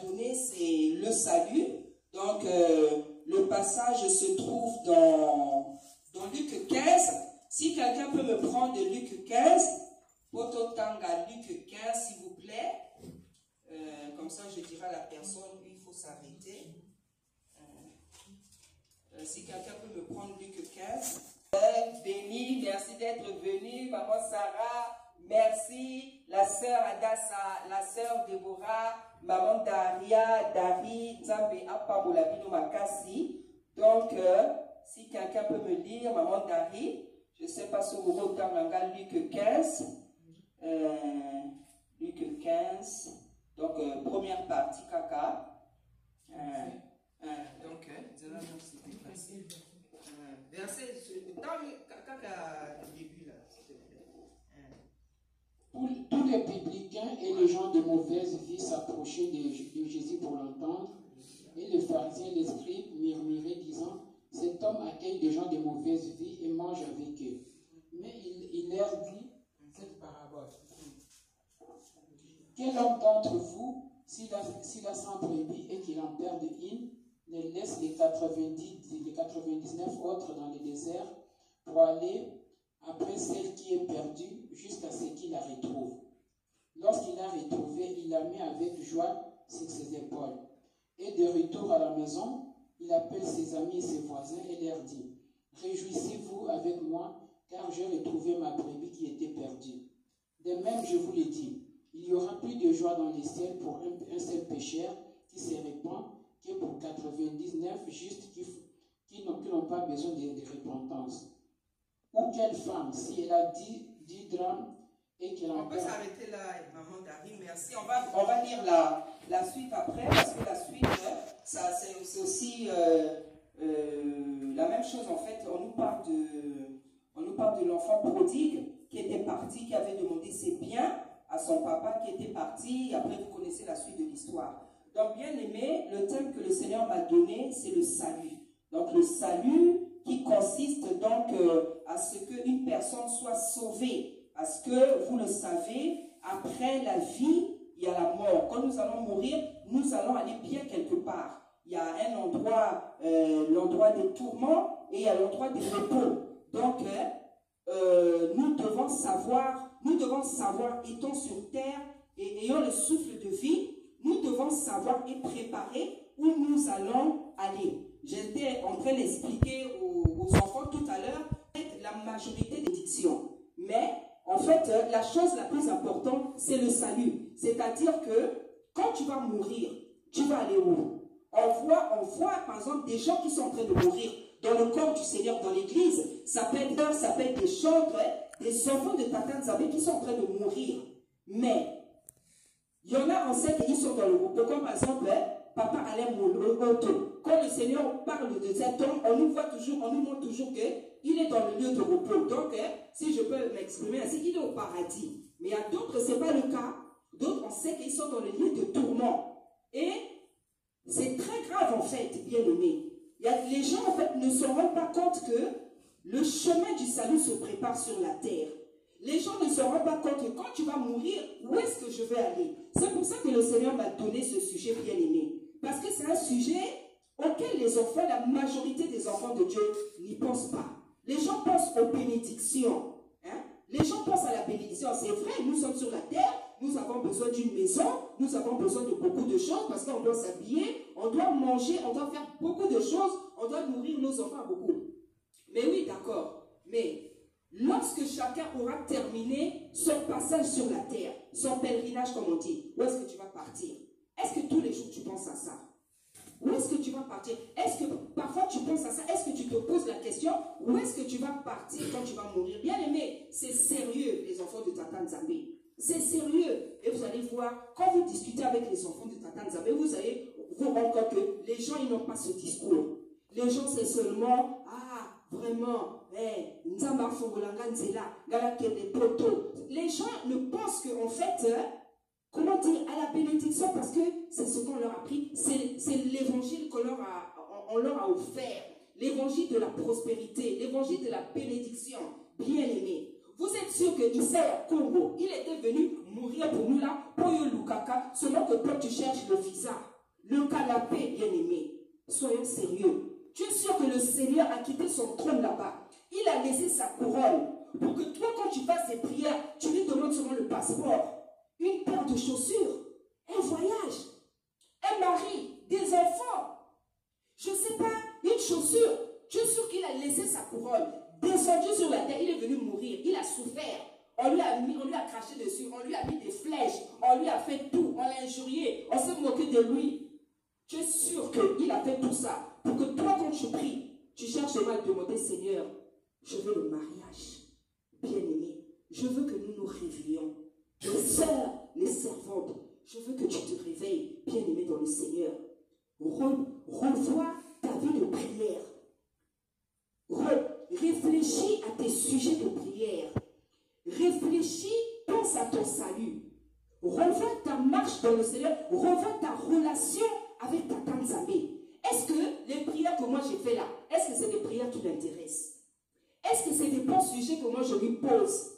Donné, c'est le salut. Donc, le passage se trouve dans Luc 15. Si quelqu'un peut me prendre de Luc 15, Pototanga Luc 15, s'il vous plaît. Comme ça, je dirai à la personne, il faut s'arrêter. Si quelqu'un peut me prendre Luc 15. Béni, merci d'être venu, maman Sarah. Merci, la sœur Adassa, la sœur Déborah, maman Daria, Dari, Nzambe Apamolabino Makasi. Donc, si quelqu'un peut me lire, maman Dari, je ne sais pas si vous avez Luc 15. Luc 15. Donc, première partie, caca. Donc, verset, dans le caca début là. Tous les publicains et les gens de mauvaise vie s'approchaient de Jésus pour l'entendre, et les pharisiens et les scribes murmuraient, disant, cet homme accueille des gens de mauvaise vie et mange avec eux. Mais il leur dit cette parabole. Quel homme d'entre vous, s'il a 100 brebis et qu'il en perd une, ne laisse les 99 autres dans le désert pour aller après celle qui est perdue jusqu'à ce qu'il la retrouve. Lorsqu'il l'a retrouvée, il la met avec joie sur ses épaules. Et de retour à la maison, il appelle ses amis et ses voisins et leur dit, réjouissez-vous avec moi, car j'ai retrouvé ma brebis qui était perdue. De même, je vous le dis, il y aura plus de joie dans les ciels pour un seul pécheur qui se répand que pour 99 justes qui n'ont pas besoin de repentance. Ou quelle femme, si elle a 10 drachmes et qu'elle en On peut s'arrêter là, maman Dari, merci. On va lire la suite après, parce que la suite, c'est aussi la même chose en fait. On nous parle de l'enfant prodigue qui était parti, qui avait demandé ses biens à son papa qui était parti. Et après, vous connaissez la suite de l'histoire. Donc, bien aimé, le thème que le Seigneur m'a donné, c'est le salut. Donc, le salut qui consiste donc à ce qu'une personne soit sauvée. Parce que, vous le savez, après la vie, il y a la mort. Quand nous allons mourir, nous allons aller bien quelque part. Il y a un endroit, l'endroit des tourments, et il y a l'endroit des repos. Donc, nous devons savoir, étant sur terre et ayant le souffle de vie, nous devons savoir et préparer où nous allons aller. J'étais en train d'expliquer aux enfants tout à l'heure la majorité des dictions. Mais, en fait, la chose la plus importante, c'est le salut. C'est-à-dire que, quand tu vas mourir, tu vas aller où? On voit, par exemple, des gens qui sont en train de mourir dans le corps du Seigneur, dans l'église. Ça peut être des chantres, des enfants de Tata Nzambe qui sont en train de mourir. Mais, il y en a, on sait qu'ils sont dans le repos. Comme par exemple, Papa Alain Moloto. Quand le Seigneur parle de cet homme, on nous montre toujours qu'il est dans le lieu de repos. Donc, si je peux m'exprimer ainsi, il est au paradis. Mais il y a d'autres, ce n'est pas le cas. D'autres, on sait qu'ils sont dans le lieu de tourment. Et c'est très grave, en fait, bien aimé. Les gens, en fait, ne se rendent pas compte que le chemin du salut se prépare sur la terre. Les gens ne se rendent pas compte que quand tu vas mourir, où est-ce que je vais aller? C'est pour ça que le Seigneur m'a donné ce sujet bien aimé. Parce que c'est un sujet auquel les enfants, la majorité des enfants de Dieu n'y pensent pas. Les gens pensent aux bénédictions. Hein? Les gens pensent à la bénédiction. C'est vrai, nous sommes sur la terre, nous avons besoin d'une maison, nous avons besoin de beaucoup de choses parce qu'on doit s'habiller, on doit manger, on doit faire beaucoup de choses, on doit nourrir nos enfants beaucoup. Mais oui, d'accord. Mais lorsque chacun aura terminé son passage sur la terre, son pèlerinage comme on dit, où est-ce que tu vas partir? Est-ce que tous les jours tu penses à ça? Où est-ce que tu vas partir? Est-ce que parfois tu penses à ça? Est-ce que tu te poses la question? Où est-ce que tu vas partir quand tu vas mourir? Bien aimé, c'est sérieux les enfants de Tata Nzambe. C'est sérieux. Et vous allez voir, quand vous discutez avec les enfants de Tata Nzambe, vous allez vous rendre compte que les gens ils n'ont pas ce discours. Les gens c'est seulement, vraiment, Nzamba Fongolanga Nzela, Galakele Poto. Les gens ne pensent qu'en fait, comment dire, à la bénédiction, parce que c'est ce qu'on leur a appris, c'est l'évangile qu'on leur a offert. L'évangile de la prospérité, l'évangile de la bénédiction. Bien aimé. Vous êtes sûr que Isaiah Congo, il était venu mourir pour nous là, pour Lukaka, selon que toi tu cherches le visa, le canapé, bien aimé. Soyons sérieux. Tu es sûr que le Seigneur a quitté son trône là-bas. Il a laissé sa couronne pour que toi, quand tu fasses des prières, tu lui demandes seulement le passeport, une paire de chaussures, un voyage, un mari, des enfants. Je ne sais pas, une chaussure. Tu es sûr qu'il a laissé sa couronne, descendu sur la terre, il est venu mourir, il a souffert. On lui a craché dessus, on lui a mis des flèches, on lui a fait tout, on l'a injurié, on s'est moqué de lui. Tu es sûr qu'il a fait tout ça pour que toi, quand tu pries, tu cherches seulement à demander, Seigneur, je veux le mariage. Bien-aimé, je veux que nous nous réveillions. Les sœurs, les servantes, je veux que tu te réveilles, bien-aimé dans le Seigneur. Revois ta vie de prière. Réfléchis à tes sujets de prière. Réfléchis, pense à ton salut. Revois ta marche dans le Seigneur. Revois ta relation avec ta Tanzanie. Est-ce que les prières que moi j'ai fait là, est-ce que c'est des prières qui l'intéressent? Est-ce que c'est des bons sujets que moi je lui pose?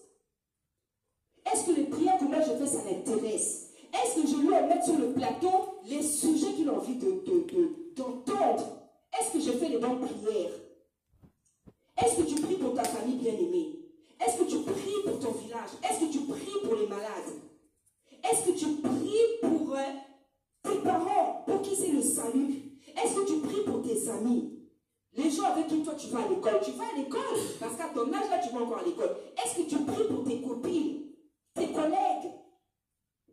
Est-ce que les prières que moi je fais, ça l'intéresse? Est-ce que je lui mets sur le plateau les sujets qu'il a envie d'entendre? Est-ce que je fais les bonnes prières? Est-ce que tu pries pour ta famille bien-aimée? Est-ce que tu pries pour ton village? Est-ce que tu pries pour les malades? Est-ce que tu pries pour tes parents, pour qui c'est le salut? Est-ce que tu pries pour tes amis? Les gens avec qui toi tu vas à l'école, tu vas à l'école, parce qu'à ton âge là tu vas encore à l'école. Est-ce que tu pries pour tes copines, tes collègues?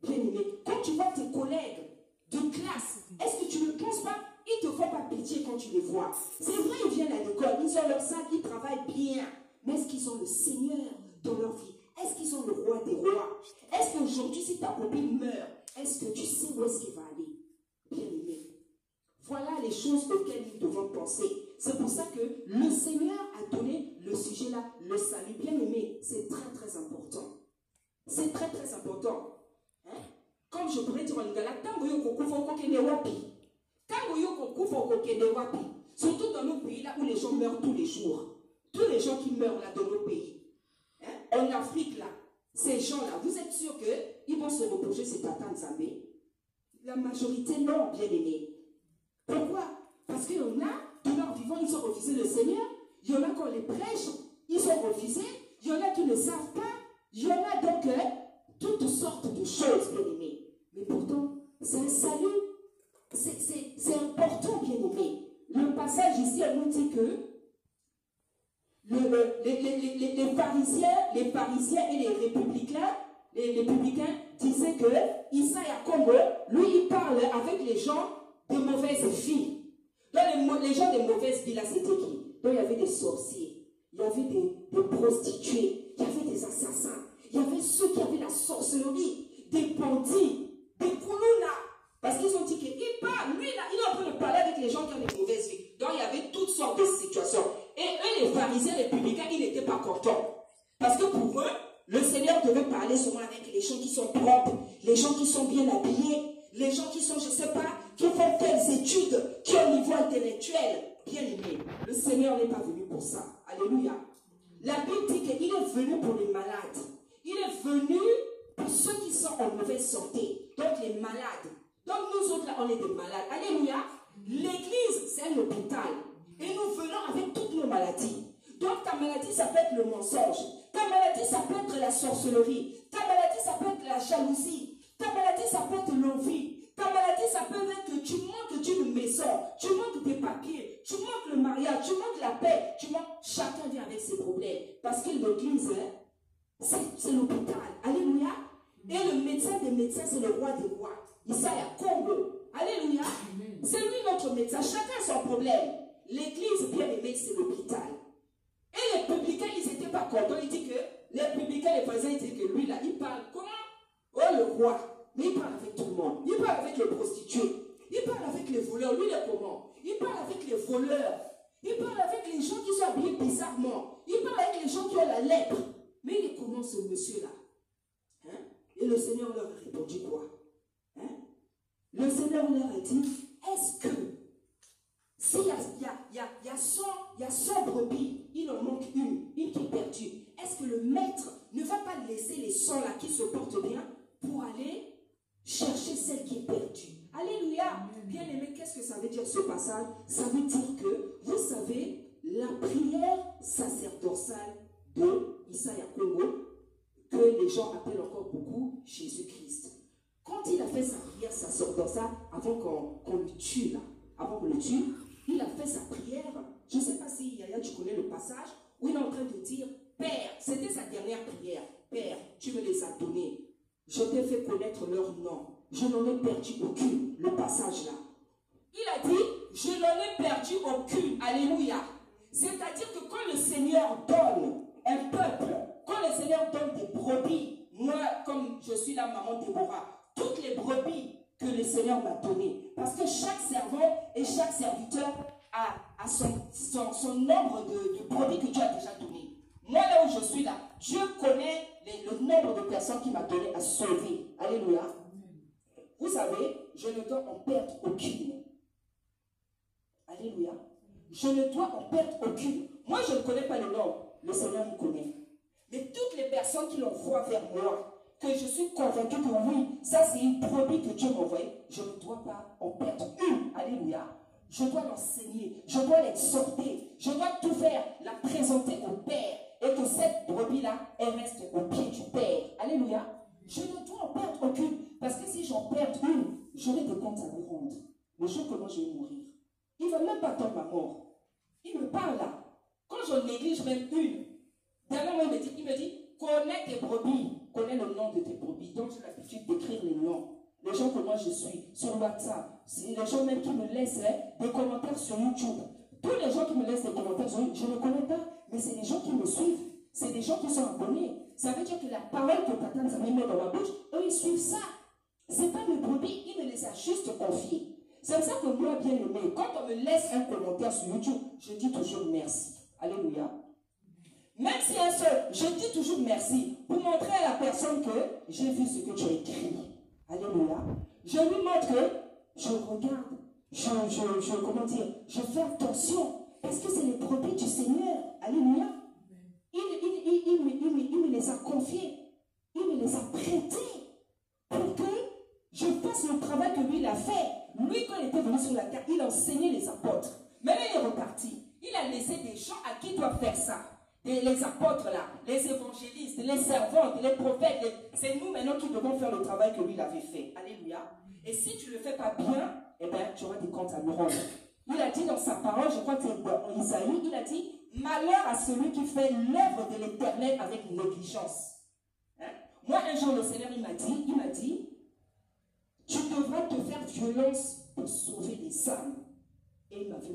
Bien-aimé, quand tu vois tes collègues de classe, est-ce que tu ne penses pas, ils ne te font pas pitié quand tu les vois? C'est vrai, ils viennent à l'école, ils ont leur sac, ils travaillent bien, mais est-ce qu'ils ont le Seigneur dans leur vie? Est-ce qu'ils ont le roi des rois? Est-ce qu'aujourd'hui, si ta copine meurt, est-ce que tu sais où est-ce qu'elle va aller? Bien-aimé, voilà les choses auxquelles nous devons penser. C'est pour ça que le Seigneur a donné le sujet là, le salut. Bien-aimé, c'est très très important. C'est très très important. Hein? Comme je pourrais dire en lingala, surtout dans nos pays là où les gens meurent tous les jours. Tous les gens qui meurent là dans nos pays. Hein? En Afrique là, ces gens-là, vous êtes sûr qu'ils vont se reposer sur Tata Nzambe? La majorité non, bien-aimé. Pourquoi? Parce qu'il y en a, de leur vivant, ils ont refusé le Seigneur. Il y en a qu'on les prêche, ils sont refusés. Il y en a qui ne savent pas. Il y en a donc toutes sortes de choses, bien-aimés. Mais pourtant, c'est un salut. C'est important, bien-aimé. Le passage ici, on nous dit que les pharisiens et les républicains disaient que Isaiah Congo, lui, il parle avec les gens de mauvaises vies. Donc les gens de mauvaises vies, là, c'était qui? Donc il y avait des sorciers, il y avait des prostituées, il y avait des assassins, il y avait ceux qui avaient la sorcellerie, des bandits, des koulouna. Parce qu'ils ont dit qu'il parle, lui là, il est en train de parler avec les gens qui ont des mauvaises vies. Donc il y avait toutes sortes de situations. Et eux, les pharisiens, les publicains, ils n'étaient pas contents. Parce que pour eux, le Seigneur devait parler seulement avec les gens qui sont propres, les gens qui sont bien habillés, les gens qui sont, je ne sais pas, qui font quelles études, qui ont un niveau intellectuel. Bien aimé, le Seigneur n'est pas venu pour ça. Alléluia. La Bible dit qu'il est venu pour les malades. Il est venu pour ceux qui sont en mauvaise santé. Donc les malades. Donc nous autres là, on est des malades. Alléluia. L'église, c'est un hôpital. Et nous venons avec toutes nos maladies. Donc ta maladie, ça peut être le mensonge. Ta maladie, ça peut être la sorcellerie. Ta maladie, ça peut être la jalousie. Ta maladie, ça peut être l'envie. Ta maladie, ça peut être que tu manques d'une maison, tu manques des papiers, tu manques le mariage, tu manques la paix, tu manques... Chacun vient avec ses problèmes. Parce que l'église, c'est l'hôpital. Alléluia. Et le médecin des médecins, c'est le roi des rois. Isaiah Congo. Alléluia. C'est lui notre médecin. Chacun a son problème. L'église, bien aimée, c'est l'hôpital. Et les publicains, ils n'étaient pas contents. Ils disent que les publicains, les voisins, ils disent que lui, là, il parle comment? Oh, le roi. Mais il parle avec tout le monde. Il parle avec les prostituées. Il parle avec les voleurs. Lui, il est comment? Il parle avec les voleurs. Il parle avec les gens qui sont habillés bizarrement. Il parle avec les gens qui ont la lèpre. Mais il est comment ce monsieur-là? Hein? Et le Seigneur leur a répondu quoi? Hein? Le Seigneur leur a dit, est-ce que s'il y a 100 brebis, il en manque une qui est perdue, est-ce que le maître ne va pas laisser les 100 là qui se portent bien pour aller chercher celle qui est perdue. Alléluia. Bien-aimé, qu'est-ce que ça veut dire ce passage? Ça veut dire que, vous savez, la prière sacerdotale de Isaiah Congo, que les gens appellent encore beaucoup Jésus-Christ. Quand il a fait sa prière sacerdotale, avant qu'on le tue là, avant qu'on le tue, il a fait sa prière. Je ne sais pas si Yaya, tu connais le passage, où il est en train de dire, Père, c'était sa dernière prière. Père, tu me les as donnés. Je t'ai fait connaître leur nom. Je n'en ai perdu aucune. Le passage là. Il a dit, je n'en ai perdu aucune. Alléluia. C'est-à-dire que quand le Seigneur donne un peuple, quand le Seigneur donne des brebis, moi, comme je suis la maman Déborah, toutes les brebis que le Seigneur m'a données, parce que chaque servant et chaque serviteur a son nombre de brebis que Dieu a déjà donné. Moi, là où je suis là, Dieu connaît le nombre de personnes qu'il m'a donné à sauver. Alléluia. Vous savez, je ne dois en perdre aucune. Alléluia. Je ne dois en perdre aucune. Moi, je ne connais pas le nom. Le Seigneur me connaît. Mais toutes les personnes qui l'envoient vers moi, que je suis convaincu que oui, ça c'est une brebis que Dieu m'a envoyée, je ne dois pas en perdre une. Alléluia. Je dois l'enseigner, je dois l'exhorter, je dois tout faire, la présenter au Père. Et que cette brebis-là, elle reste au pied du Père. Alléluia. Je ne dois en perdre aucune. Parce que si j'en perds une, j'aurai des comptes à lui rendre. Le jour que moi je vais mourir. Il ne va même pas attendre ma mort. Il me parle là. Quand je néglige même une, dernièrement il me dit, connais tes brebis, connais le nom de tes brebis. Donc j'ai l'habitude d'écrire les noms. Les gens que moi je suis, sur WhatsApp, c'est les gens même qui me laissent des commentaires sur YouTube. Tous les gens qui me laissent des commentaires sur YouTube, je ne connais pas, mais c'est des gens qui me suivent. C'est des gens qui sont abonnés. Ça veut dire que la parole que Tata Nzamé met dans ma bouche, eux ils suivent ça. C'est pas mes brebis, ils me les a juste confiés. C'est comme ça que moi, bien aimé, quand on me laisse un commentaire sur YouTube, je dis toujours merci. Alléluia. Même si un seul, je dis toujours merci pour montrer à la personne que j'ai vu ce que tu as écrit. Alléluia. Je lui montre que je regarde, je fais attention parce que c'est les brebis du Seigneur. Alléluia. Il me les a confiés, il me les a prêtés pour que je fasse le travail que lui il a fait. Lui, quand il était venu sur la terre, il a enseigné les apôtres. Maintenant, il est reparti. Il a laissé des gens à qui doivent faire ça. Les apôtres là, les évangélistes, les servantes, les prophètes. C'est nous maintenant qui devons faire le travail que lui il avait fait. Alléluia. Et si tu ne le fais pas bien, eh bien, tu auras des comptes à nous rendre. Il a dit dans sa parole, je crois que c'est dans Isaïe, il a dit, malheur à celui qui fait l'œuvre de l'Éternel avec négligence. Hein? Moi, un jour, le Seigneur, il m'a dit, tu devras te faire violence pour sauver des âmes. Et il m'avait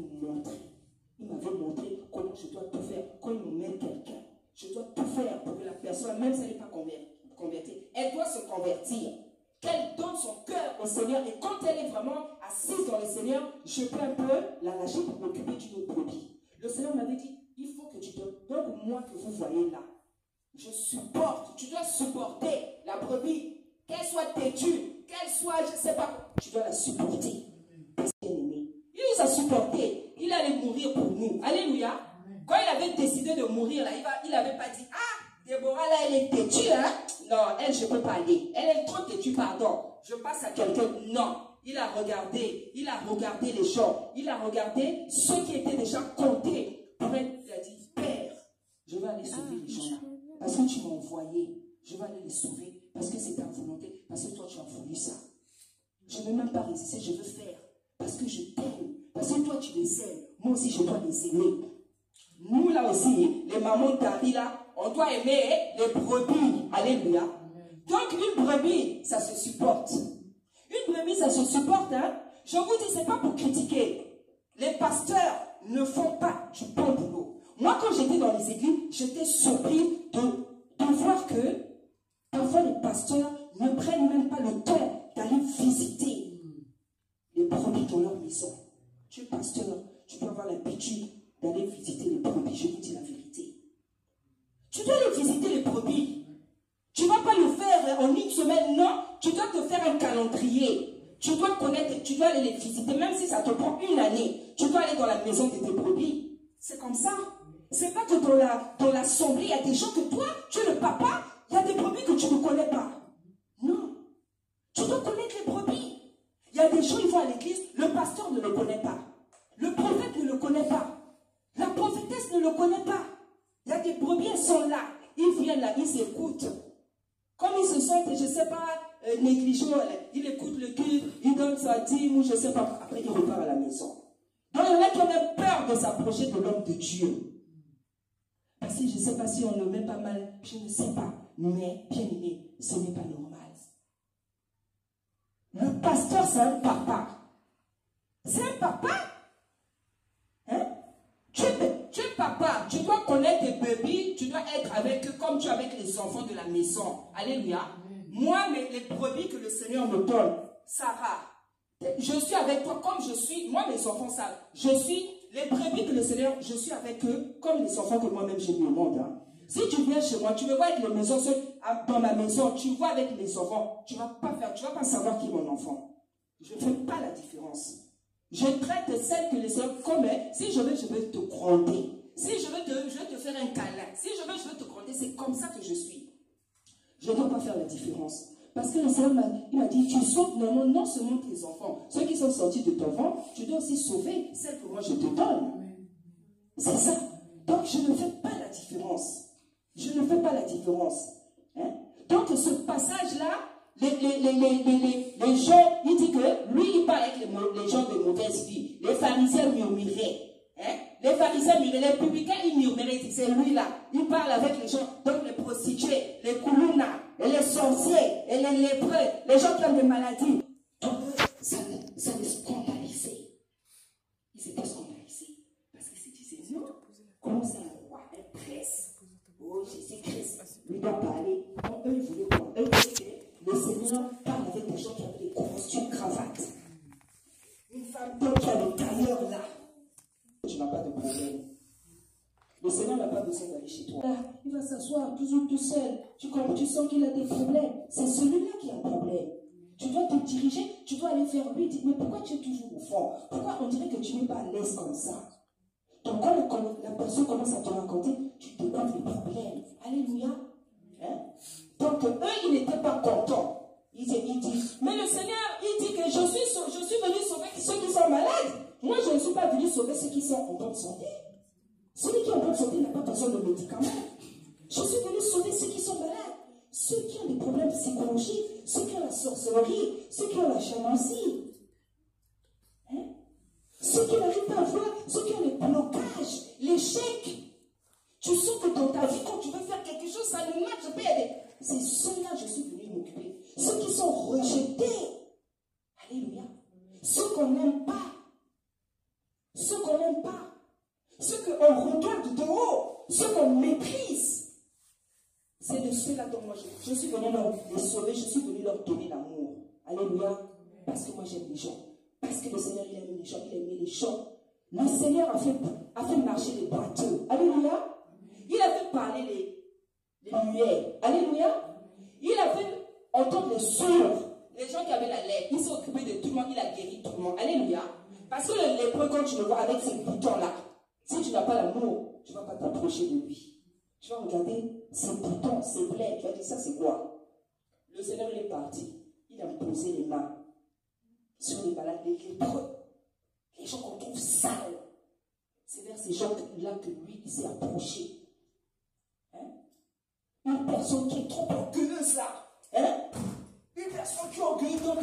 montré comment je dois tout faire. Quand il me met quelqu'un, je dois tout faire pour que la personne, même si elle n'est pas convertie, elle doit se convertir. Qu'elle donne son cœur au Seigneur. Et quand elle est vraiment assise dans le Seigneur, je peux un peu la lâcher pour m'occuper d'une brebis. Le Seigneur m'avait dit, il faut que tu donnes. Donc moi que vous voyez là, je supporte. Tu dois supporter la brebis. Qu'elle soit têtue, qu'elle soit, je ne sais pas, tu dois la supporter. Il nous a supporté. Il allait mourir pour nous. Alléluia. Quand il avait décidé de mourir, là, il n'avait pas dit, ah, Déborah, là, elle est têtue, hein? Non, elle, je ne peux pas aller. Elle est trop têtue, pardon. Je passe à quelqu'un. Non. Il a regardé les gens. Il a regardé ceux qui étaient déjà comptés. Il a dit, Père, je vais aller sauver les gens là. Parce que tu m'as envoyé. Je vais aller les sauver. Parce que c'est ta volonté. Parce que toi, tu as voulu ça. Je ne vais même pas résister. Je veux faire. Parce que je t'aime. Parce que toi, tu les aimes. Moi aussi, je dois les aimer. Nous, là aussi, les mamans d'Ari, là, on doit aimer les brebis. Alléluia. Donc, une brebis, ça se supporte. Une brebis, ça se supporte. Hein? Je vous dis, ce n'est pas pour critiquer. Les pasteurs ne font pas du bon boulot. Moi, quand j'étais dans les églises, j'étais surpris de voir que parfois les pasteurs ne prennent même pas le temps d'aller visiter les brebis dans leur maison. Tu es pasteur, tu dois avoir l'habitude d'aller visiter les brebis. Je vous dis la vérité. Tu dois aller visiter les brebis. Tu ne vas pas le faire en une semaine, non. Tu dois te faire un calendrier. Tu dois connaître, tu dois aller les visiter, même si ça te prend une année. Tu dois aller dans la maison de tes brebis. C'est comme ça. C'est pas que dans l'assemblée, il y a des gens que toi, tu es le papa, Il y a des brebis que tu ne connais pas. Non. Tu dois connaître les brebis. Il y a des gens, ils vont à l'église, le pasteur ne le connaît pas. Le prophète ne le connaît pas. La prophétesse ne le connaît pas. Il y a des brebis, elles sont là. Ils viennent là, ils s'écoutent. Comme ils se sentent, je ne sais pas, négligés, ils écoutent le culte, ils donnent sa dîme ou je ne sais pas. Après, ils repartent à la maison. Donc, il y en a qui ont même peur de s'approcher de l'homme de Dieu. Parce que je ne sais pas si on le met pas mal, je ne sais pas. Mais, bien aimé, ce n'est pas normal. Le pasteur, c'est un papa. C'est un papa. Hein? Tu es papa. Tu dois connaître tes brebis. Tu dois être avec eux comme tu es avec les enfants de la maison. Alléluia. Moi, les brebis que le Seigneur me donne, Sarah, je suis avec toi comme je suis. Moi, mes enfants savent. Je suis les brebis que le Seigneur, je suis avec eux comme les enfants que moi-même j'ai mis au monde. Hein. Si tu viens chez moi, tu me vois avec les maisons, dans ma maison, tu vois avec mes enfants, tu ne vas pas savoir qui est mon enfant. Je ne fais pas la différence. Je traite celle que les Seigneur comme elle. Si je veux te gronder. Si je veux te faire un câlin. Si je veux te gronder, c'est comme ça que je suis. Je ne dois pas faire la différence. Parce que le Seigneur m'a dit, tu sauves non seulement tes enfants, ceux qui sont sortis de ton ventre, tu dois aussi sauver celles que moi je te donne. C'est ça. Donc je ne fais pas la différence. Je ne fais pas la différence. Hein? Donc ce passage-là, les gens, il dit que lui, il parle avec les gens de mauvaise vie. Les pharisiens murmuraient. Hein? Les pharisiens murmuraient, les publicains, ils murmuraient. C'est lui-là. Il parle avec les gens, donc les prostituées, les koulounas, et les sorciers, et les lépreux, les gens qui ont des maladies. Donc ça les scandalisait. Ils étaient scandalisés. Parce qu'ils se disaient, non, comment ça, un roi, un prince? Oh, Jésus-Christ, lui doit parler. Donc, eux, ils voulaient quoi? Eux, le Seigneur parle avec des gens qui avaient des costumes, cravates. Une femme qui a le tailleur là. Tu n'as pas de problème. Le Seigneur n'a pas besoin d'aller chez toi. Là, il va s'asseoir toujours tout seul. Tu sens qu'il a des problèmes. C'est celui-là qui a un problème. Tu dois te diriger, tu dois aller vers lui et dire, mais pourquoi tu es toujours au fond? Pourquoi on dirait que tu n'es pas à l'aise comme ça? Donc quand la personne commence à te raconter, tu te découvres les problèmes. Alléluia. Hein? Donc eux, ils n'étaient pas contents. Ils disent, mais le Seigneur, il dit que je suis venu sauver ceux qui sont malades. Moi, je ne suis pas venu sauver ceux qui sont en bonne santé. Celui qui est en bonne santé n'a pas besoin de médicaments. Je suis venu sauver ceux qui sont malades. Ceux qui ont des problèmes psychologiques, ceux qui ont la sorcellerie, ceux qui ont la chamancie. Hein? Ceux qui n'arrivent pas à voir, ceux qui ont les blocages, l'échec. Tu sens que dans ta vie, quand tu veux faire quelque chose, ça ne marche pas. C'est ceux-là que je suis venu m'occuper. Ceux qui sont rejetés. Alléluia. Ceux qu'on n'aime pas. Ceux qu'on n'aime pas. Ceux qu'on regarde de haut. Ceux qu'on méprise. C'est de ceux-là dont moi je suis venu les sauver. Je suis venu leur donner l'amour. Alléluia. Parce que moi j'aime les gens. Parce que le Seigneur il aime les gens. Il aime les gens. Le Seigneur a fait marcher les boiteux. Alléluia. Il a fait parler les muets. Alléluia. Il a fait entendre les sourds. Les gens qui avaient la lèvre. Il s'est occupé de tout le monde. Il a guéri tout le monde. Alléluia. Parce que le lépreux, quand tu le vois avec ces boutons-là, si tu n'as pas l'amour, tu ne vas pas t'approcher de lui. Tu vas regarder ces boutons, ces blés. Tu vas dire, ça c'est quoi? Le Seigneur il est parti. Il a posé les mains sur les malades, les lépreux. Les gens qu'on trouve sales. C'est vers ces gens-là que lui, il s'est approché. Hein? Une personne qui est trop orgueilleuse là. Hein? Une personne qui est orgueilleuse. Donc,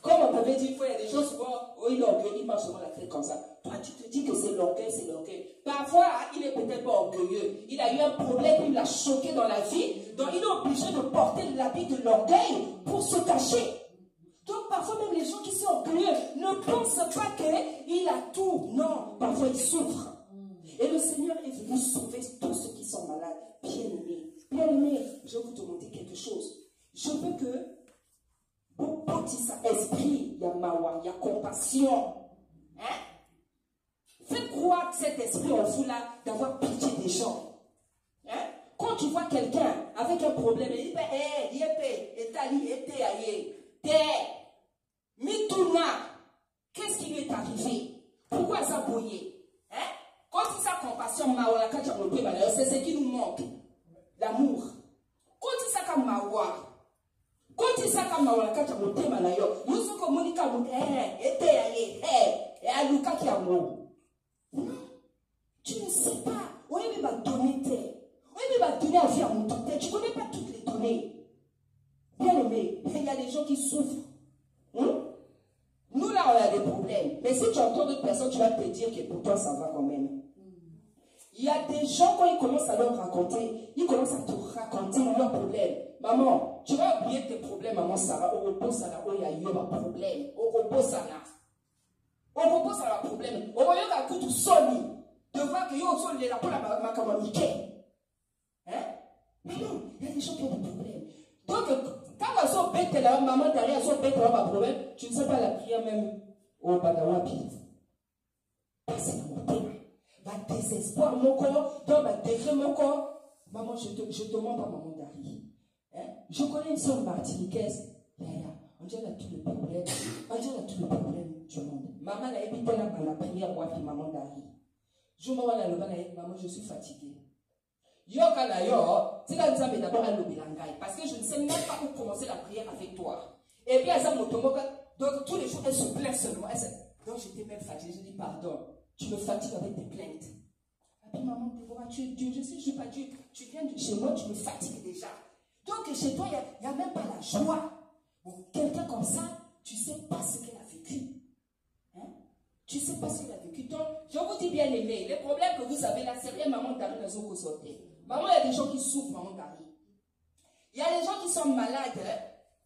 comme on t'avait dit, il y a des gens souvent, oh, il est orgueilleux, il marche souvent la tête comme ça. Toi, tu te dis que c'est l'orgueil, c'est l'orgueil. Parfois, il est peut-être pas orgueilleux. Il a eu un problème, il l'a choqué dans la vie. Donc, il est obligé de porter l'habit de l'orgueil pour se cacher. Donc, parfois, même les gens qui sont orgueilleux ne pensent pas qu'il a tout. Non, parfois, ils souffrent. Et le Seigneur est venu sauver tous ceux qui sont malades. Bien-aimés. Bien-aimés, je vais vous demander quelque chose. Je veux que vous bâtissez esprit, il y a mawa, il y a compassion. Hein? Faites croire cet esprit en vous là d'avoir pitié des gens. Hein? Quand tu vois quelqu'un avec un problème, il dit, qu'est-ce qui lui est arrivé? Pourquoi ça bouillé? Hein? Quand il sa compassion, c'est ce qui nous manque. L'amour. Quand mawa. Quand il s'est mawa, la carte à monter manayo. Nous sommes comme Monica, et à Luca qui a mot. Non, tu ne sais pas. Oui, mais va donner tes. Oui, mais va donner à vie à mon tête. Tu ne connais pas toutes les données. Bien aimé, il y a des gens qui souffrent. Nous, là, on a des problèmes. Mais si tu entends d'autres personnes, tu vas te dire que pour toi, ça va quand même. Il y a des gens, quand ils commencent à leur raconter, ils commencent à te raconter leurs problèmes. Maman, tu vas oublier tes problèmes, maman Sarah. Au repos, ça n'a pas eu un problème. Au repos, ça n'a. Au repos, ça n'a pas problème. Au voyant qu'à coup, tout sonne. De voir que yo, sonne, les rapports, ma communiqué. Hein? Mais non, il y a des gens qui ont des problèmes. Donc, quand elles sont bêtes là, maman derrière, elles sont bêtes là, pas problème, tu ne sais pas la prière même au Badawapi. Parce que mon thème va désespoir mon corps, donc va détruire mon corps. Maman, je te mens pas, maman Dari. Hein? Je connais une soeur martiniquaise. On dirait à tous les problèmes. On dirait à tous les problèmes du monde. Maman a évité la prière pour maman Dari. Je m'en vais maman, je suis fatiguée. Parce que je ne sais même pas où commencer la prière avec toi. Et puis, donc tous les jours, elle se plaint seulement. Donc, j'étais même fatiguée. Je dis, pardon, tu me fatigues avec tes plaintes. Et puis, maman, tu es Dieu. Je sais, je ne suis pas Dieu. Tu viens de chez moi, tu me fatigues déjà. Donc, chez toi, il n'y a même pas la joie. Bon, quelqu'un comme ça, tu ne sais pas ce qu'elle a vécu. Hein? Tu ne sais pas ce qu'elle a vécu. Donc, je vous dis bien aimé, les problèmes que vous avez là, c'est rien, maman, Dari, dans une sortie. Maman, il y a des gens qui souffrent, maman Dari. Il y a des gens qui sont malades,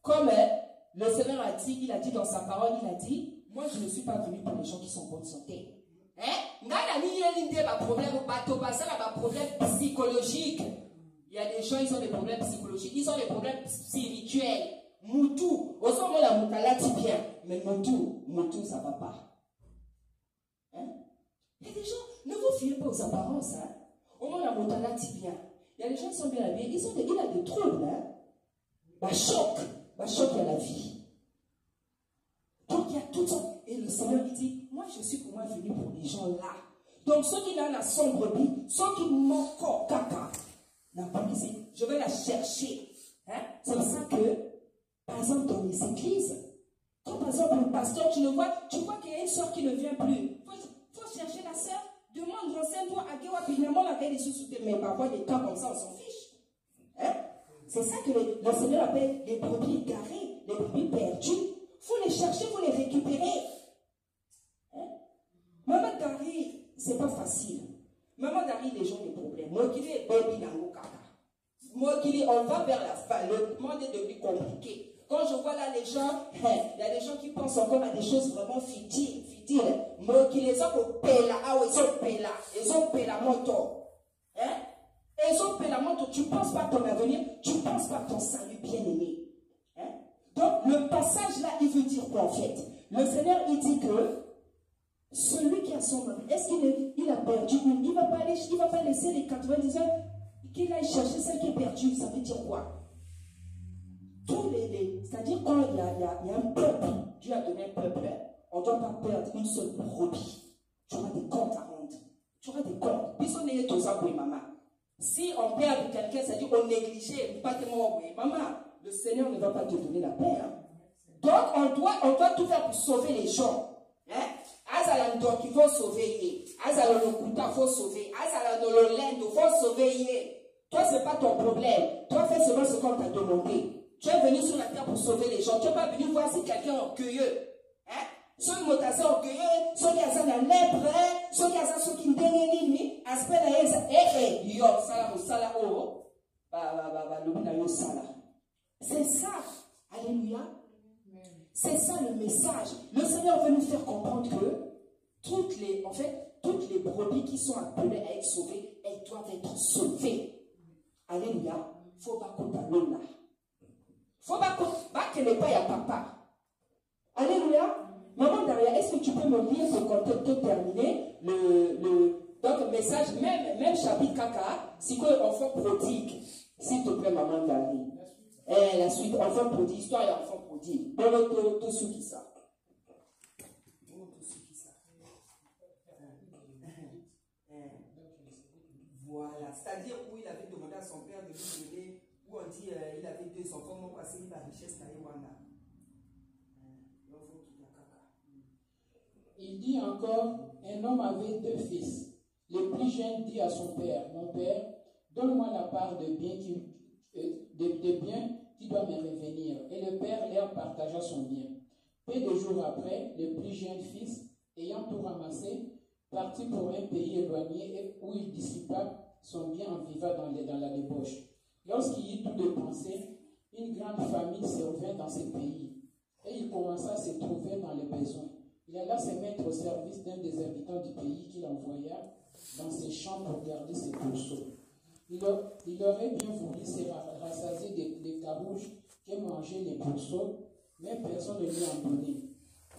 comme le Seigneur a dit, il a dit dans sa parole, il a dit, moi je ne suis pas venu pour les gens qui sont en bonne santé. Il y a des problèmes psychologiques. Il y a des gens, ils ont des problèmes psychologiques, ils ont des problèmes spirituels. Moutou, au moment la moutala dit bien, mais Moutou, ça ne va pas. Il y a des gens, ne vous fiez pas aux apparences, au moment la moutala dit bien. Il y a des gens qui sont bien habillés, il a des troubles, choc à la vie. Donc il y a tout ça. Et le Seigneur il dit, moi je suis pour moi venu pour les gens là. Donc ceux qui ont la sombre vie, ceux qui manquent caca, je vais la chercher. C'est pour ça que, par exemple, dans les églises, quand par exemple le pasteur, tu vois qu'il y a une soeur qui ne vient plus. Il faut chercher la soeur. Demande, renseigne-toi à Gewa, finalement, la des sous mais parfois des cas comme ça, on s'en fiche. C'est ça que le Seigneur appelle les brebis garées, les brebis perdues. Il faut les chercher, il faut les récupérer. Maman Dari, c'est pas facile. Maman Dari, les gens ont des problèmes. Moi qui vais on va vers la fin. Le monde est devenu compliqué. Quand je vois là les gens, il y a des gens qui pensent encore à des choses vraiment futiles. Moi qui les ont payé là, ils ont payé la moto. Ils ont payé la moto. Tu ne penses pas à ton avenir, tu ne penses pas à ton salut bien-aimé. Donc le passage là, il veut dire quoi en fait? Le Seigneur, il dit que celui qui a son mari, est-ce qu'il a perdu une? Il ne va pas laisser les 99 qu'il aille chercher celle qui est perdue. Ça veut dire quoi? C'est-à-dire quand il y a un peuple, Dieu a donné un peuple, on ne doit pas perdre une seule brebis. Tu auras des comptes à rendre. Tu auras des comptes. Si on perd quelqu'un, c'est-à-dire qu'on négligeait, pas tellement, maman, le Seigneur ne va pas te donner la paix. Donc on doit tout faire pour sauver les gens. Azalando qui faut sauver. Azalando kuta faut sauver. Azalando lolendo faut sauver. Toi, ce n'est pas ton problème. Toi, fais seulement ce qu'on t'a demandé. Tu es venu sur la terre pour sauver les gens. Tu n'es pas venu voir si quelqu'un est orgueilleux. Ceux qui sont orgueilleux, ceux qui sont la lèpre, ceux qui sont ceux qui ne donnent pas, aspect c'est ça. Alléluia. C'est ça le message. Le Seigneur veut nous faire comprendre que toutes les brebis qui sont appelées à être sauvées, elles doivent être sauvées. Alléluia. Faut pas qu'on t'allume là. Faut pas qu'elle n'ait pas à papa. Alléluia. Maman Daria, est-ce que tu peux me lire pour te terminer donc le message, même chapitre caca, c'est que enfant prodigue. S'il te plaît, maman Daria. La suite, enfant prodigue, histoire et enfant prodigue. Dans tout ce qui ça. Voilà, c'est-à-dire où il avait demandé à son père de lui donner, où on dit il avait 2 enfants, mon passé, il a la richesse Taïwana. Il dit encore, un homme avait 2 fils. Le plus jeune dit à son père, mon père, donne-moi la part de biens qui doit me revenir. Et le père leur partagea son bien. Peu de jours après, le plus jeune fils, ayant tout ramassé, partit pour un pays éloigné où il dissipa son bien en vivant dans la débauche. Lorsqu'il eut tout dépensé, une grande famine survint dans ce pays, et il commença à se trouver dans les besoins. Il alla se mettre au service d'un des habitants du pays qu'il envoya dans ses champs pour garder ses pourceaux. Il aurait bien voulu se rassasier des carouges que mangeaient les pourceaux, mais personne ne lui en donnait.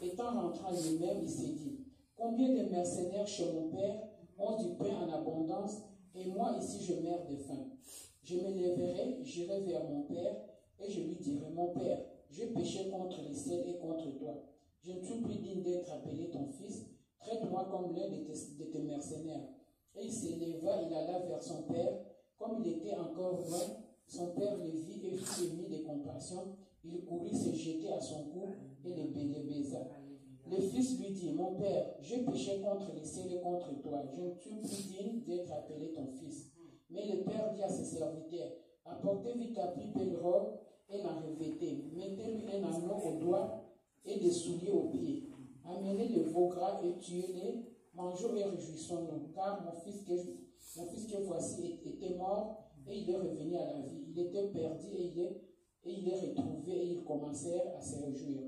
Étant rentré à lui-même, il s'est dit, combien de mercenaires chez mon père ont du pain en abondance, et moi ici je meurs de faim. Je me lèverai, j'irai vers mon père, et je lui dirai, mon père, j'ai péché contre les ciels et contre toi. Je ne suis plus digne d'être appelé ton fils, traite-moi comme l'un de tes mercenaires. Et il s'éleva, il alla vers son père. Comme il était encore loin, son père le vit et fut ému de compassion. Il courut se jeter à son cou et le baisa. Le fils lui dit, mon père, j'ai péché contre les ciels et contre toi. Je ne suis plus digne d'être appelé ton fils. Mais le père dit à ses serviteurs, apportez vite la plus belle robe et la revêtez. Mettez-lui un anneau au doigt et des souliers aux pieds. Amenez le veau gras et tuez-les, mangeons et réjouissons-nous, car mon fils que voici était mort et il est revenu à la vie. Il était perdu et il est retrouvé et ils commencèrent à se réjouir.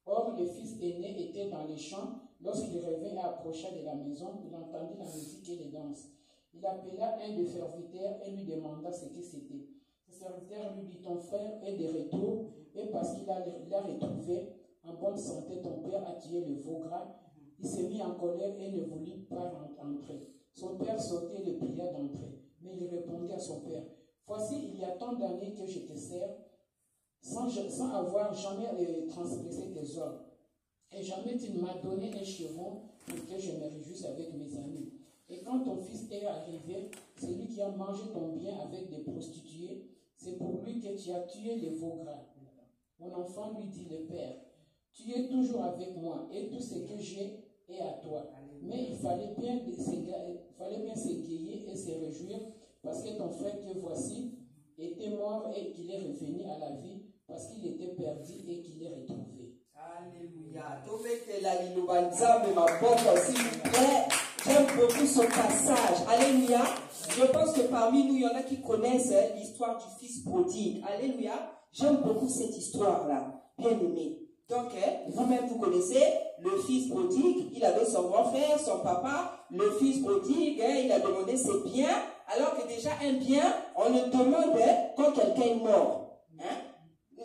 Or, le fils aîné était dans les champs. Lorsqu'il revint et approcha de la maison, il entendit la musique et les danses. Il appela un des serviteurs et lui demanda ce que c'était. Le serviteur lui dit, ton frère est de retour et parce qu'il l'a retrouvé en bonne santé, ton père a tué le veau gras. Il s'est mis en colère et ne voulut pas entrer. Son père sortait et le pria d'entrer. Mais il répondit à son père, voici, il y a tant d'années que je te sers, sans avoir jamais transgressé tes ordres. Et jamais tu ne m'as donné un chevron pour que je me réjouisse avec mes amis. Et quand ton fils est arrivé, c'est lui qui a mangé ton bien avec des prostituées, c'est pour lui que tu as tué le veau gras. Mon enfant lui dit, le père, tu es toujours avec moi et tout ce que j'ai est à toi. Mais il fallait bien s'égayer et se réjouir parce que ton frère que voici était mort et qu'il est revenu à la vie parce qu'il était perdu et qu'il est retrouvé. Alléluia. J'aime beaucoup ce passage. Alléluia. Je pense que parmi nous, il y en a qui connaissent l'histoire du fils prodigue. Alléluia. J'aime beaucoup cette histoire-là. Bien aimé. Donc, vous-même, vous connaissez le fils prodigue. Il avait son grand frère, son papa. Le fils prodigue, il a demandé ses biens. Alors que déjà, un bien, on le demande quand quelqu'un est mort.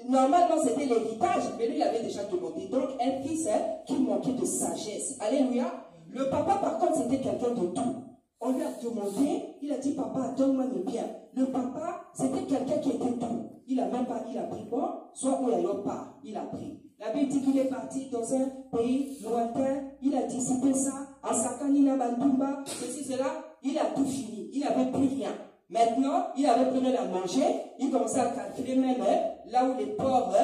Normalement, c'était l'héritage, mais lui, il avait déjà demandé. Donc, un fils qui manquait de sagesse. Alléluia. Le papa, par contre, c'était quelqu'un de tout. On lui a demandé, il a dit, papa, donne-moi mes biens. Le papa, c'était quelqu'un qui était tout. Il a même pas, il a pris bon, soit où il n'y a pas, il a pris. La Bible dit qu'il est parti dans un pays lointain, il a dissipé ça, à Sakanina Bandumba, ceci, cela, il a tout fini, il n'avait plus rien. Maintenant, il avait plus rien à manger, il commençait à calculer même là où les pauvres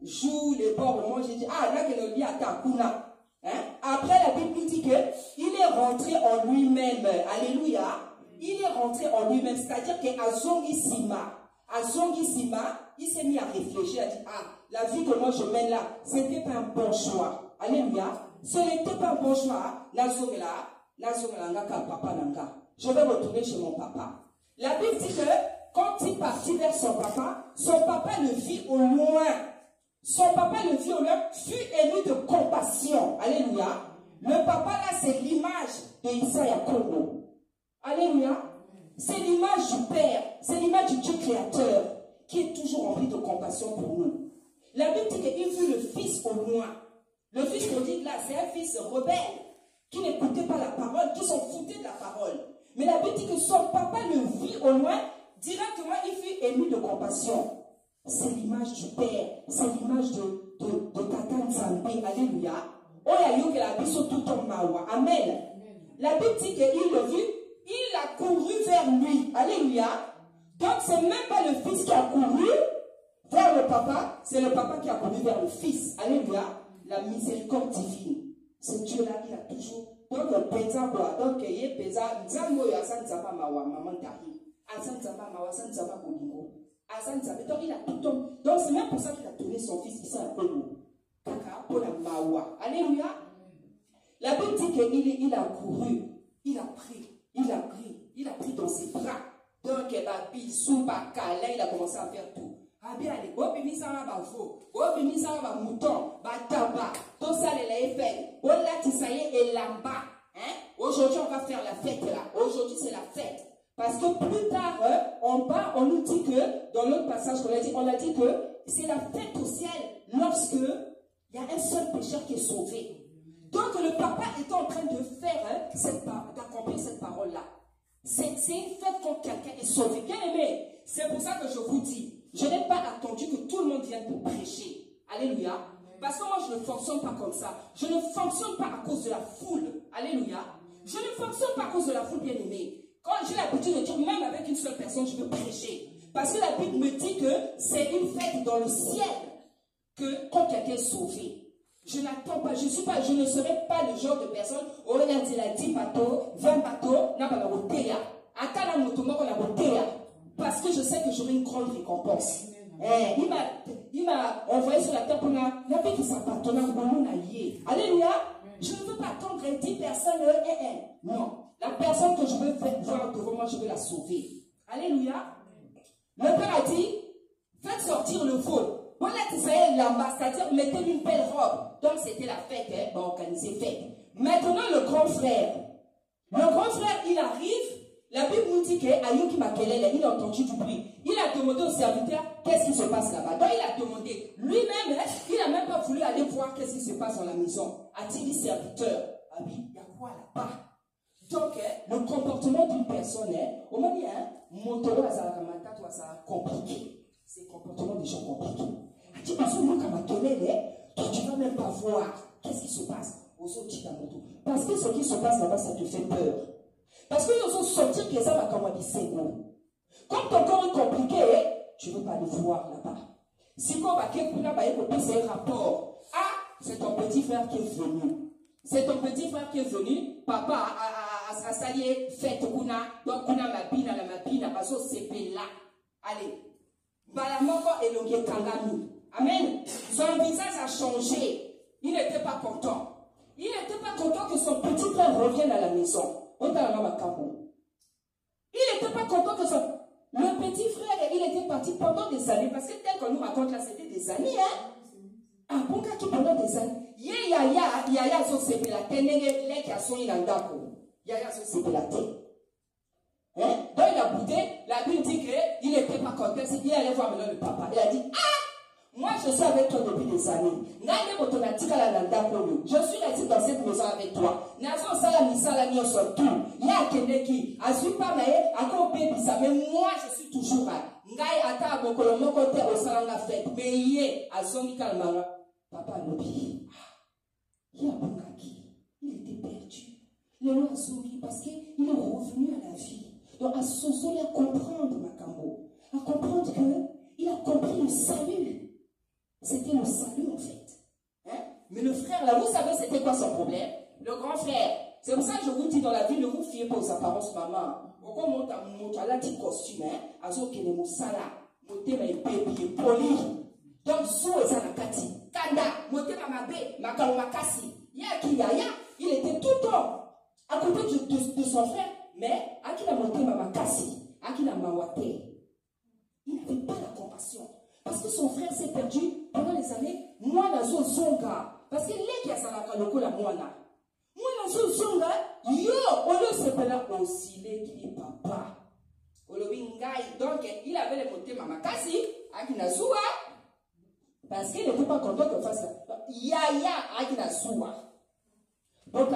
jouent, les pauvres mangent, il dit, ah, là, qu'il y a Takuna. Après, la Bible dit qu'il est rentré en lui-même, alléluia, il est rentré en lui-même, c'est-à-dire qu'à Zongisima, il s'est mis à réfléchir, à dire, ah, la vie que moi je mène là, ce n'était pas un bon choix. Alléluia. Ce n'était pas un bon choix. Je vais retourner chez mon papa. La Bible dit que quand il partit vers son papa le vit au loin. Son papa le vit au loin, fut ému de compassion. Alléluia. Le papa là, c'est l'image d'Issaïa Kono. Alléluia. C'est l'image du Père, c'est l'image du Dieu créateur qui est toujours rempli de compassion pour nous. La Bible dit qu'il vit le fils au loin. Le fils prodigue là, c'est un fils rebelle qui n'écoutait pas la parole, qui s'en foutait de la parole. Mais la Bible dit que son papa le vit au loin, directement il fut ému de compassion. C'est l'image du Père, c'est l'image de Tata Nzambe. Alléluia. Amen. La Bible dit qu'il le vit. Il a couru vers lui. Alléluia. Donc, c'est même pas le fils qui a couru vers le papa, c'est le papa qui a couru vers le fils. Alléluia. La miséricorde divine. Ce Dieu-là, il a toujours. Donc, le paysan, quoi. Donc, il y a paysan. Nzambo, Asan Zaba Mawa, maman Tari. Asan Zaba Mawa, Asan Zaba Kodingo. Asan Zaba. Donc, il a tout. Donc, c'est même pour ça qu'il a donné son fils ici à Congo. Kaka, pour la Mawa. Alléluia. La Bible dit qu'il a couru. Il a pris dans ses bras. Donc, il a bisou, câlin, il a commencé à faire tout. Ah bien, allez, bobimi ça va veau, bobimi ça va mouton, tabac, tout ça les fait. On l'a tissé et lamba. Aujourd'hui, on va faire la fête là. Aujourd'hui, c'est la fête. Parce que plus tard, on nous dit que, dans l'autre passage on a dit que c'est la fête au ciel lorsque il y a un seul pécheur qui est sauvé. Donc, le papa est en train de faire, d'accomplir cette parole-là. C'est une fête quand quelqu'un est sauvé. Bien aimé, c'est pour ça que je vous dis, je n'ai pas attendu que tout le monde vienne pour prêcher. Alléluia. Parce que moi, je ne fonctionne pas comme ça. Je ne fonctionne pas à cause de la foule. Alléluia. Je ne fonctionne pas à cause de la foule, bien aimé. Quand j'ai l'habitude de dire, même avec une seule personne, je veux prêcher. Parce que la Bible me dit que c'est une fête dans le ciel que quand quelqu'un est sauvé. Je n'attends pas, je ne serai pas le genre de personne, on a dit la 10 bateaux, 20 bateaux, n'a pas la bouteille. Attends la moto, on la bouteille. Parce que je sais que j'aurai une grande récompense. Il m'a envoyé sur la terre pour la paix qui s'appartenait à mon allié. Alléluia. Je ne veux pas attendre 10 personnes. Non. La personne que je veux voir devant moi, je veux la sauver. Alléluia. Le Père a dit, faites sortir le veau. Voilà, c'est-à-dire, mettez une belle robe. Donc, c'était la fête, organiser fête. Maintenant, le grand frère, il arrive. La Bible nous dit qu'Ayuki Makelele, il a entendu du bruit. Il a demandé au serviteur qu'est-ce qui se passe là-bas. Donc, il a demandé. Lui-même, il n'a même pas voulu aller voir qu'est-ce qui se passe dans la maison. A-t-il dit serviteur? Ah oui, il y a quoi là-bas? Donc, le comportement d'une personne, au moment où Motoro Azaramata, toi, ça a compliqué. C'est le comportement des gens compliqués. Tu vas sur toi, tu ne vas même pas voir qu'est-ce qui se passe aux autres. Parce que ce qui se passe là-bas, ça te fait peur. Parce que nous allons sortir que ça va comme on dit, c'est bon. Comme ton corps est compliqué, tu ne veux pas le voir là-bas. Si on va c'est un rapport. Ah, c'est ton petit frère qui est venu. C'est ton petit frère qui est venu. Papa a salié fête kuna. Donc kuna mabina la mabina baso sepe là. Allez. Balamoko et l'ongue kangami. Amen. Son visage a changé. Il n'était pas content. Il n'était pas content que son petit frère revienne à la maison. Il n'était pas content que le petit frère, il était parti pendant des années. Parce que tel qu'on nous raconte là, c'était des années. Ah, bon, qui pendant des années. Yaya, so c'est la tête. Yaya, so c'est la tête. Donc il a boudé. La Bible dit qu'il n'était pas content. Il allait voir maintenant le papa. Il a dit, moi je suis avec toi depuis des années. Je suis resté dans cette maison avec toi. Mais moi je suis toujours là. Papa Lobi, il était perdu. Le roi Zongi, parce qu'il est revenu à la vie. Donc à Soso, à comprendre Makambo, à comprendre qu'il a compris le salut. C'était le salut en fait. Mais le frère là, vous savez c'était quoi son problème? Le grand frère. C'est pour ça que je vous dis dans la vie, ne vous fiez pas aux apparences maman. Pourquoi mon a dit costume, azo kene musala, motema et baby poli. Donc sous et sanakati, kanda, motema mabe, makalo makasi. Yaya, il était tout le temps à côté de son frère, mais à qui la motema makasi, à qui la mawate. Il n'avait pas la compassion. Parce que son frère s'est perdu pendant les années. Moi, la zonga. Parce que les qui a salaka loko la moana. Moi, la zonga. Yo, on le s'appelle aussi les qui est papa. Donc, il avait les motés mamakasi. Akina soua. Parce qu'il n'était pas content qu'on fasse ça. Yaya akina soua. Donc,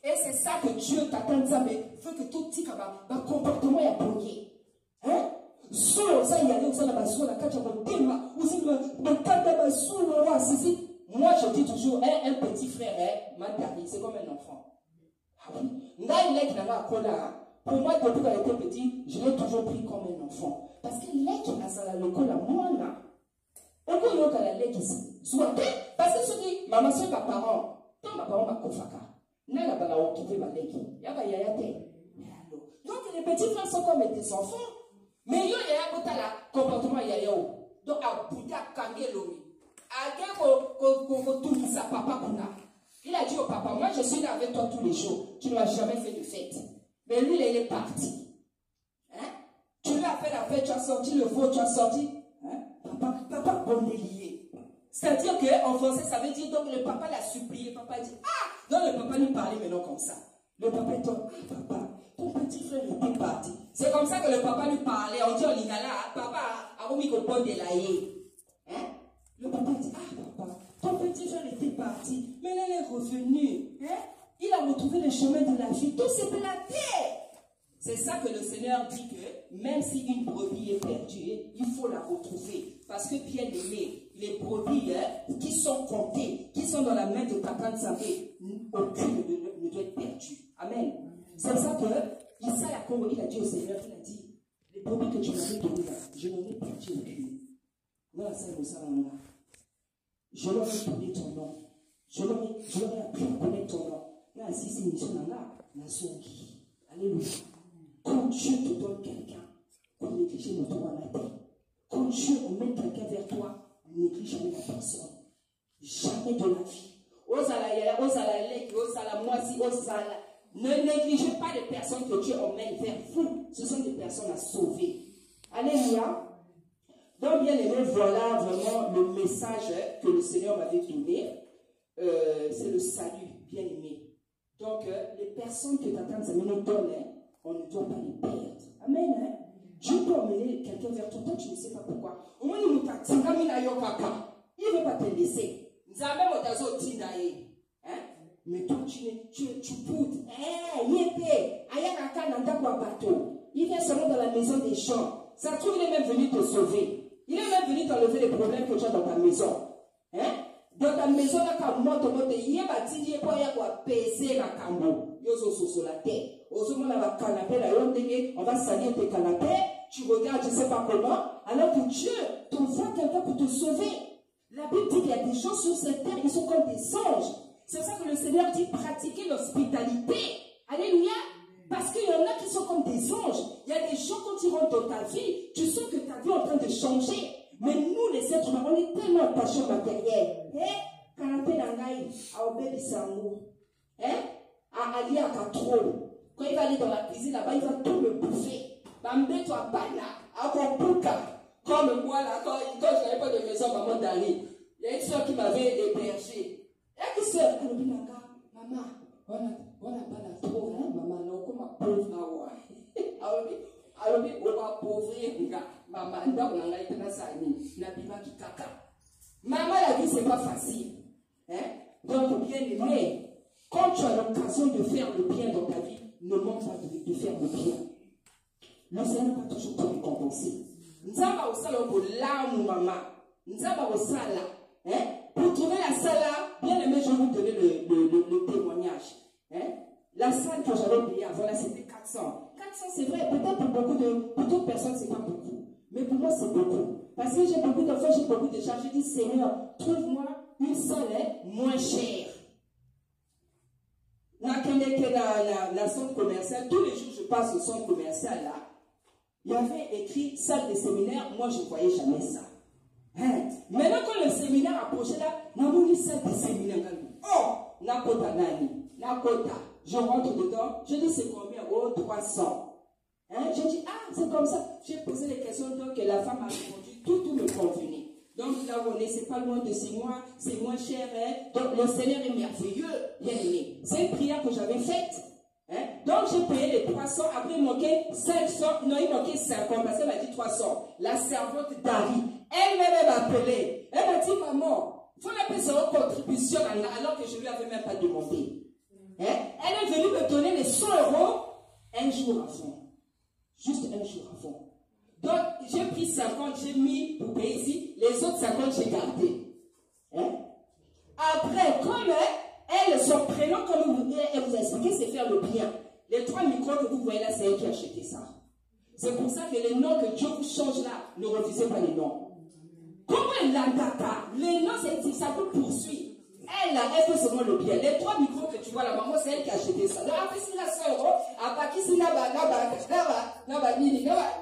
et c'est ça que Dieu t'attend, mais veut que tout petit comportement est bloqué. Moi je dis toujours un petit frère c'est comme un enfant. Pour moi, depuis qu'elle était petite, je l'ai toujours pris comme un enfant. Parce que l'équipe a ça, l'école à moi, là. Pourquoi il y a l'équipe soit parce que ce qui, maman, c'est ma parent. Tant ma parent m'a kofaka. N'a la bala occupé ma l'équipe. Y'a pas yaya te. Donc les petits frères sont comme des enfants. Mais yo yaya kota la comportement yaya o. Donc à Bouddha Kangelomi. À Gako tout sa papa kuna. Il a dit au papa, moi je suis là avec toi tous les jours. Tu ne m'as jamais fait de fête. Mais lui, il est parti. Hein? Tu lui as fait la fête, tu as sorti le veau, tu as sorti. Hein? Papa, bon délié. C'est-à-dire qu'en français, ça veut dire, donc le papa l'a supplié. Papa dit, ah! Donc le papa lui parlait maintenant comme ça. Le papa dit, ah papa, ton petit frère était parti. C'est comme ça que le papa lui parlait. On dit au Lingala, papa, a remis au bon délaillé. Hein? Le papa dit, ah papa, ton petit frère était parti. Mais il est revenu. Hein? Il a retrouvé le chemin de la vie. Tout s'est planté. C'est ça que le Seigneur dit que même si une brebis est perdue, il faut la retrouver. Parce que bien aimé, les brebis qui sont comptées, qui sont dans la main de Papa Nzambe, aucune ne doit être perdue. Amen. C'est ça que Issa la Congo, il a dit au Seigneur, il a dit, les brebis que tu m'avais données là, je n'en ai perdu aucune. Je leur ai donné ton nom. Je leur ai appris à connaître ton nom. Là, si c'est une mission là, la songi. Alléluia. Quand Dieu te donne quelqu'un, qu'on néglige notre droit à la terre. Quand Dieu emmène quelqu'un vers toi, ne néglige jamais la personne. Jamais de la vie. Ne négligez pas les personnes que Dieu emmène vers vous. Ce sont des personnes à sauver. Alléluia. Donc, bien aimé, voilà vraiment le message que le Seigneur m'avait donné. C'est le salut, bien aimé. Donc, les personnes que t'attends, ça nous donne, on ne doit pas les perdre. Amen. Hein? Dieu peut emmener quelqu'un vers toi, toi tu ne sais pas pourquoi. Au moins, il ne veut pas te laisser. Mais toi, tu poudres. Il vient seulement dans la maison des gens. Ça trouve, il est même venu te sauver. Il est même venu t'enlever les problèmes que tu as dans ta maison. Hein? Dans ta maison, là, quand on il y a bâti, il y a peser la cambo. Il y a sur la terre. On va salir tes canapés. Tu regardes, je ne sais pas comment. Alors que Dieu t'envoie quelqu'un pour te sauver. La Bible dit qu'il y a des gens sur cette terre, ils sont comme des anges. C'est pour ça que le Seigneur dit pratiquer l'hospitalité. Alléluia. Parce qu'il y en a qui sont comme des anges. Il y a des gens, quand ils rentrent dans ta vie, tu sens que ta vie est en train de changer. Mais nous, les êtres humains, on est tellement attachés au matériel. Canapé d'angaï, à obéir Sango. À aller à Katro. Quand il va aller dans la cuisine, là-bas, il va tout me bouffer. Bambé, toi, bana, à Kompuka. Comme moi, là, quand je n'avais pas de maison, maman d'aller. Il y a une soeur qui m'avait hébergé. Il y a une soeur qui m'a dit, maman, on a pas la trop, hein, maman, non, comment pauvre, alors, on va pauvrir, maman, on a été dans sa vie, n'a pas qui caca. Maman, la vie, c'est pas facile. Hein? Donc, bien aimé, quand tu as l'occasion de faire le bien dans ta vie, ne manque pas de faire le bien. Le Seigneur va toujours te récompenser. Nzamba osala pour l'âme, maman. Nzamba osala. Pour trouver la salle là, bien aimé, je vais vous donner le témoignage. La salle que j'avais payée avant là, c'était 400. 400, c'est vrai, peut-être pour d'autres personnes, c'est pas beaucoup. Mais pour moi, c'est beaucoup. Parce que j'ai beaucoup d'enfants, j'ai beaucoup de charges. Je dis, Seigneur, trouve-moi une salle moins chère. La centre commercial, tous les jours, je passe au centre commercial là. Il y avait écrit salle de séminaire, moi je ne voyais jamais ça. Maintenant, quand le séminaire approchait là, on a mis salle de séminaire. Oh, Nakota Nani, Nakota. Je rentre dedans, je dis c'est combien? Oh, 300. Je dis, ah, c'est comme ça. J'ai posé les questions, donc la femme a répondu, tout me convenait. Donc là où on est, c'est pas loin de 6 mois, c'est moins cher. Donc le Seigneur est merveilleux, bien aimé. C'est une prière que j'avais faite. Donc j'ai payé les 300, après il manquait 500, non il manquait 50 parce qu'elle m'a dit 300. La servante Dari, elle m'a appelé, elle m'a dit maman, il faut appeler sa contribution alors que je ne lui avais même pas demandé. Elle est venue me donner les 100 € un jour avant, juste un jour avant. Donc j'ai pris 50, j'ai mis pour payer ici, les autres 50 j'ai gardé. Après, comme elle, son prénom, comme elle vous a expliqué, c'est faire le bien. Les 3 micros que vous voyez là, c'est elle qui a acheté ça. C'est pour ça que les noms que Dieu vous change là, ne refusez pas les noms. Comment elle l'a data? Les noms, ça vous poursuit. Elle fait seulement le bien. Les 3 micros que tu vois là, maman, c'est elle qui a acheté ça. Donc, après, si la soeur, après, si là,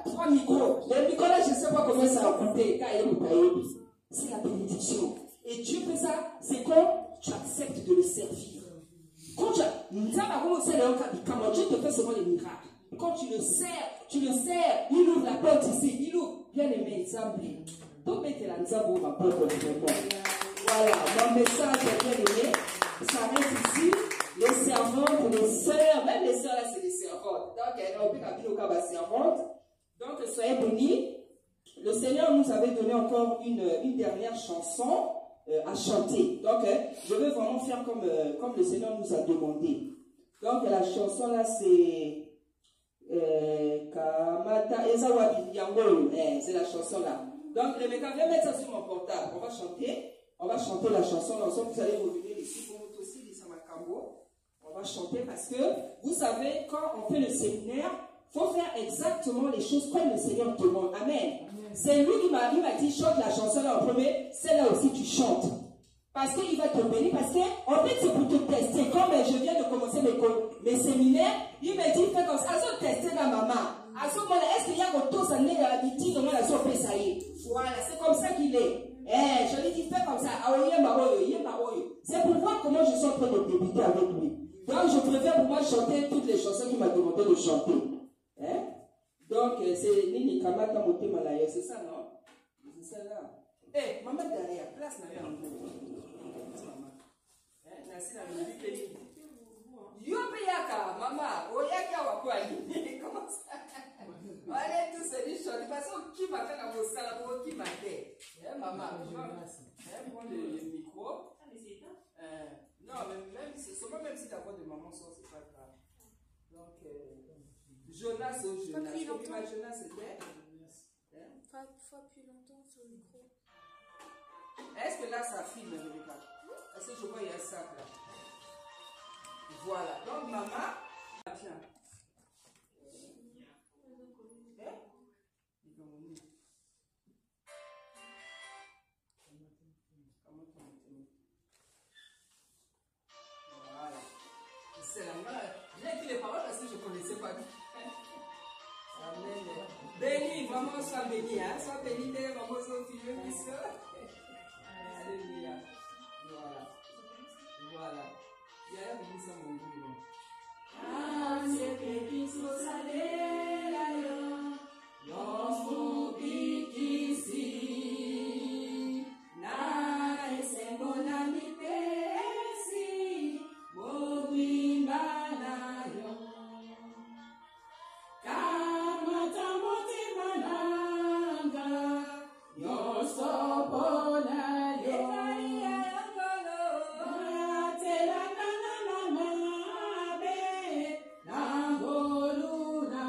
3 micros. Les micros là, je ne sais pas combien ça a coûté. C'est la bénédiction. Et Dieu fait ça, c'est quand tu acceptes de le servir. Quand Dieu te fait seulement les miracles. Quand tu le sers, il ouvre la porte ici, il ouvre. Bien aimé, exemple. Donc, mettez la nzabo, ma propre voilà, mon message est bien aimé. Ça reste ici. Les servantes, les sœurs, même les sœurs là, c'est des servantes. Donc, elle a oublié qu'à au cas servante. Donc, soyez bénis. Le Seigneur nous avait donné encore une dernière chanson à chanter. Donc, je vais vraiment faire comme le Seigneur nous a demandé. Donc, la chanson là, c'est Kamata Ezawabi Yango. C'est la chanson là. Donc, les mecs, viens mettre ça sur mon portable. On va chanter la chanson ensemble. Vous allez revenir ici pour nous aussi, Lisa Makambo. On va chanter parce que, vous savez, quand on fait le séminaire, il faut faire exactement les choses comme le Seigneur demande. Amen. C'est lui qui m'a dit, chante la chanson là en premier, celle-là aussi tu chantes. Parce qu'il va te bénir, parce que, en fait, c'est pour te tester. Comme je viens de commencer mes séminaires, il m'a dit, fais comme ça, à tester la maman. À ce moment-là, est-ce qu'il y a autant de années à l'habitude, on a ça y est. Voilà, c'est comme ça qu'il est. Je lui dis, fais comme ça. C'est pour voir comment je suis en train de débuter avec lui. Donc, je préfère pour moi chanter toutes les chansons qu'il m'a demandé de chanter. Donc, c'est Nini Kamata Mote Malaya, c'est ça, non? C'est ça là. Maman derrière, place la main. Maman, comment ça? Allez, tous ces choses. De toute façon, qui m'a fait la bossa, qui m'a fait? Maman, prends le micro. Non, même si la voix de maman sort, c'est pas grave. Donc, Jonas, Jonas, c'était? Pas plus longtemps sur le micro. Est-ce que là, ça filme, Rebecca? Est-ce que je vois, il y a un sac là? Voilà. Donc, maman, tiens. Voilà. C'est la main. J'ai écrit les paroles parce que je ne connaissais pas. Amen. Béni, maman, sois béni. Sois béni, maman, sois fille, puisque. Alléluia. Voilà. Voilà. Il y a un peu de ça, mon boulot. Ah, c'est béni, sois salé, là, l'enfant ici. Na, c'est mon ami, Pessi. Mobi, Manayo. Kamata, Moti, Mananga. Yo, Sopona, yo. Tela, na, na, na, na, be. Na, bolu, na.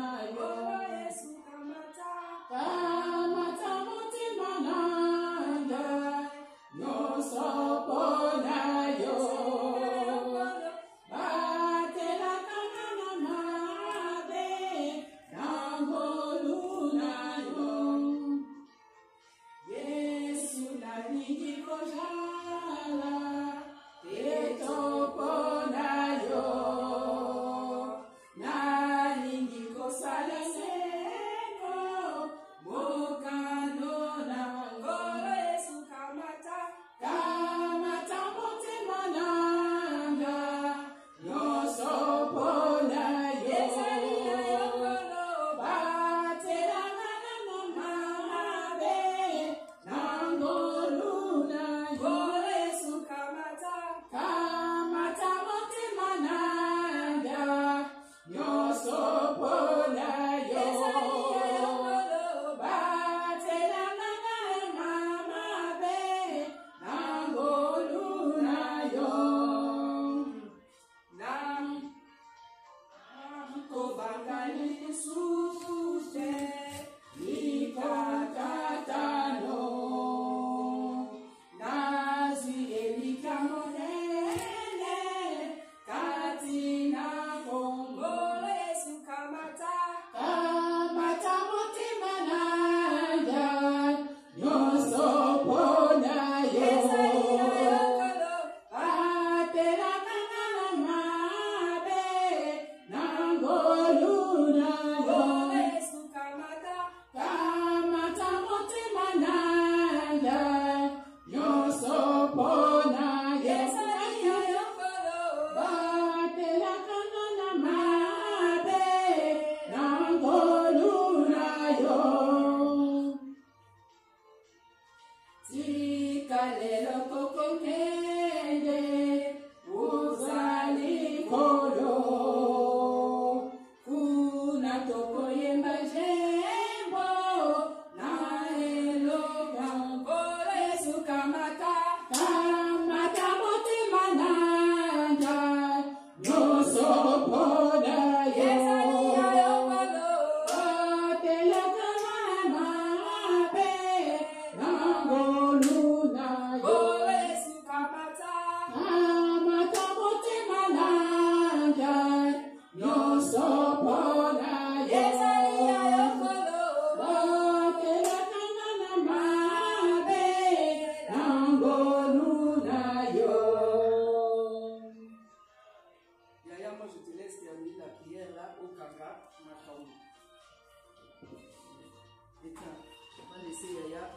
Yaya,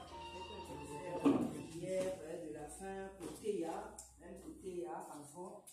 hier, de la fin, côté ya, même côté ya, avant